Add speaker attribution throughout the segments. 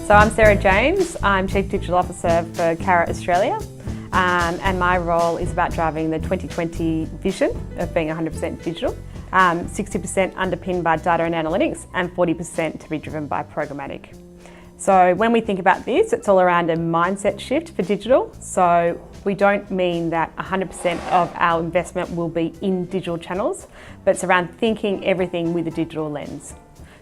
Speaker 1: So I'm Sarah James, I'm Chief Digital Officer for Carat Australia, and my role is about driving the 2020 vision of being 100% digital, 60% underpinned by data and analytics and 40% to be driven by programmatic. So when we think about this, it's all around a mindset shift for digital. So we don't mean that 100% of our investment will be in digital channels, but it's around thinking everything with a digital lens.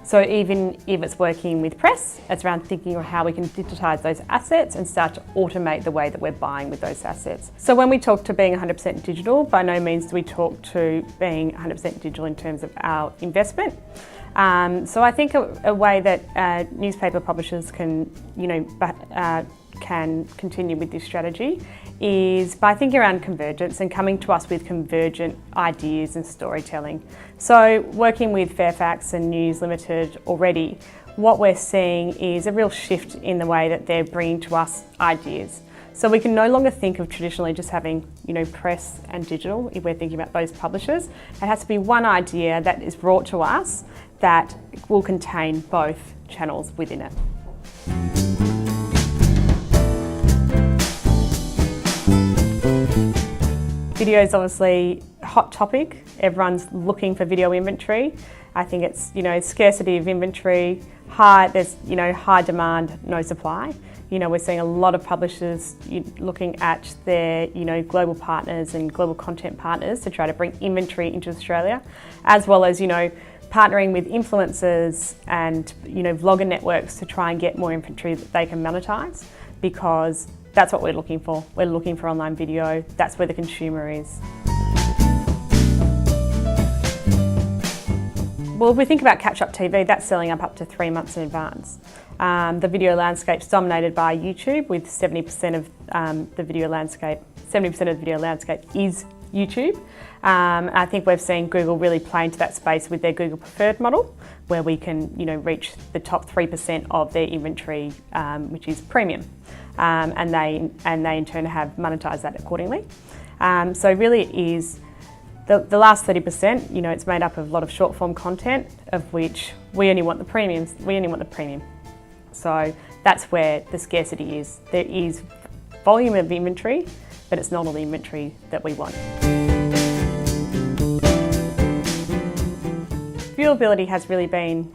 Speaker 1: So even if it's working with press, it's around thinking of how we can digitise those assets and start to automate the way that we're buying with those assets. So when we talk to being 100% digital, by no means do we talk to being 100% digital in terms of our investment. So I think a way that newspaper publishers can, can continue with this strategy is by thinking around convergence and coming to us with convergent ideas and storytelling. So working with Fairfax and News Limited already, what we're seeing is a real shift in the way that they're bringing to us ideas. So we can no longer think of traditionally just having, press and digital if we're thinking about those publishers. It has to be one idea that is brought to us that will contain both channels within it. Video is obviously a hot topic. Everyone's looking for video inventory. I think it's, scarcity of inventory, there's high demand, no supply. We're seeing a lot of publishers looking at their, global partners and global content partners to try to bring inventory into Australia, as well as, partnering with influencers and, vlogger networks to try and get more inventory that they can monetize, because that's what we're looking for. We're looking for online video. That's where the consumer is. Well, if we think about catch-up TV, that's selling up to 3 months in advance. The video landscape's dominated by YouTube, with 70% of the video landscape is YouTube. I think we've seen Google really play into that space with their Google Preferred model, where we can, reach the top 3% of their inventory, which is premium, and they in turn have monetised that accordingly. So really it is the last 30%. It's made up of a lot of short form content, of which we only want the premiums. We only want the premium. So that's where the scarcity is. There is volume of inventory, but it's not all the inventory that we want. Viewability has really been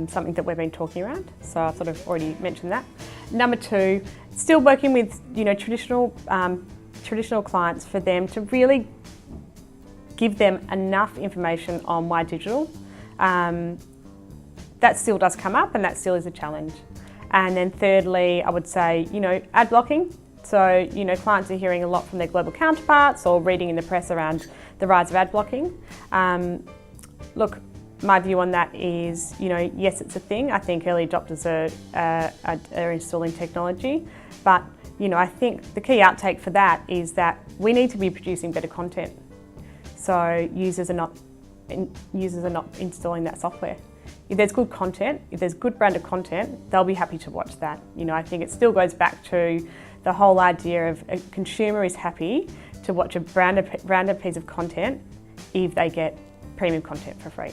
Speaker 1: something that we've been talking around, so I've sort of already mentioned that. Number two, still working with traditional clients for them to really give them enough information on why digital. That still does come up, and that still is a challenge. And then thirdly, I would say, ad blocking. So, clients are hearing a lot from their global counterparts or reading in the press around the rise of ad blocking. Look, my view on that is, yes, it's a thing. I think early adopters are installing technology, but, I think the key outtake for that is that we need to be producing better content. So users are not installing that software. If there's good content, if there's good branded content, they'll be happy to watch that. I think it still goes back to the whole idea of a consumer is happy to watch a branded piece of content if they get premium content for free.